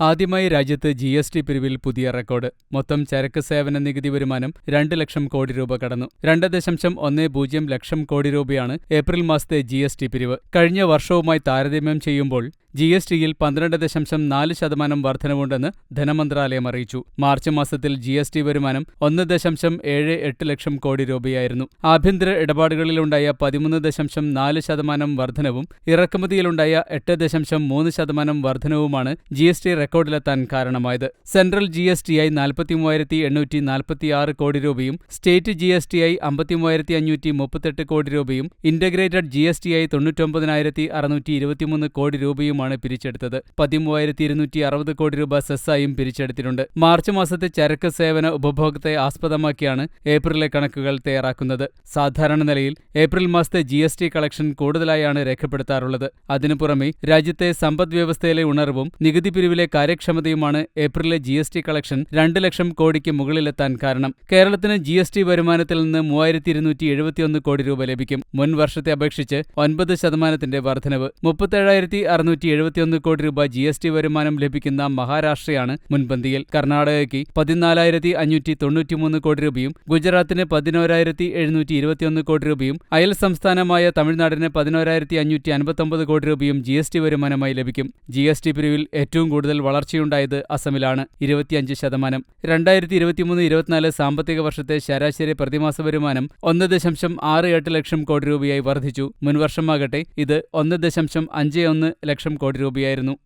ആദ്യമായി രാജ്യത്ത് GST പിരിവിൽ പുതിയ റെക്കോർഡ്. മൊത്തം ചരക്ക് സേവന നികുതി വരുമാനം 2 ലക്ഷം കോടി രൂപ കടന്നു. 2.10 ലക്ഷം കോടി രൂപയാണ് ഏപ്രിൽ മാസത്തെ GST പിരിവ്. കഴിഞ്ഞ വർഷവുമായി താരതമ്യം ചെയ്യുമ്പോൾ GSTയിൽ 12.4% വർധനവുണ്ടെന്ന് ധനമന്ത്രാലയം അറിയിച്ചു. മാർച്ച് മാസത്തിൽ GST വരുമാനം 1.78 ലക്ഷം കോടി രൂപയായിരുന്നു. ആഭ്യന്തര ഇടപാടുകളിലുണ്ടായ 13.4% വർധനവും ഇറക്കുമതിയിലുണ്ടായ 8.3% വർധനവുമാണ് GST റെക്കോർഡിലെത്താൻ കാരണമായത്. സെൻട്രൽ GSTയായി 43,846 കോടി രൂപയും സ്റ്റേറ്റ് GSTയായി 53,538 കോടി രൂപയും ഇന്റഗ്രേറ്റഡ് GSTയായി 99,623 കോടി രൂപയുമാണ് പിരിച്ചെടുത്തത്. 13,260 കോടി രൂപ സെസ്സായും പിരിച്ചെടുത്തിട്ടുണ്ട്. മാർച്ച് മാസത്തെ ചരക്ക് സേവന ഉപഭോഗത്തെ ആസ്പദമാക്കിയാണ് ഏപ്രിലെ കണക്കുകൾ തയ്യാറാക്കുന്നത്. സാധാരണ നിലയിൽ ഏപ്രിൽ മാസത്തെ GST കളക്ഷൻ കൂടുതലായാണ് രേഖപ്പെടുത്താറുള്ളത്. അതിനു പുറമെ രാജ്യത്തെ സമ്പദ് വ്യവസ്ഥയിലെ ഉണർവും നികുതി പിരിവിലെ കാര്യക്ഷമതയുമാണ് ഏപ്രിലെ GST കളക്ഷൻ 2 ലക്ഷം കോടിക്ക് മുകളിലെത്താൻ കാരണം. കേരളത്തിന് GST വരുമാനത്തിൽ നിന്ന് 3,271 കോടി രൂപ ലഭിക്കും. മുൻ വർഷത്തെ അപേക്ഷിച്ച് 9% വർധനവ്. 37,671 കോടി രൂപ GST വരുമാനം ലഭിക്കുന്ന മഹാരാഷ്ട്രയാണ് മുൻപന്തിയിൽ. കർണാടകയ്ക്ക് 14,593 കോടി രൂപയും ഗുജറാത്തിന് 11,721 കോടി രൂപയും അയൽ സംസ്ഥാനമായ തമിഴ്നാടിന് 11,559 കോടി രൂപയും GST വരുമാനമായി ലഭിക്കും. GST പിരിവിൽ ഏറ്റവും കൂടുതൽ വളർച്ചയുണ്ടായത് അസമിലാണ്, 25%. 2023-24 സാമ്പത്തിക വർഷത്തെ ശരാശരി പ്രതിമാസ വരുമാനം 1.68 ലക്ഷം കോടി രൂപയായി വർദ്ധിച്ചു. മുൻവർഷമാകട്ടെ ഇത് 1.51 ലക്ഷം കോടി രൂപയായിരുന്നു.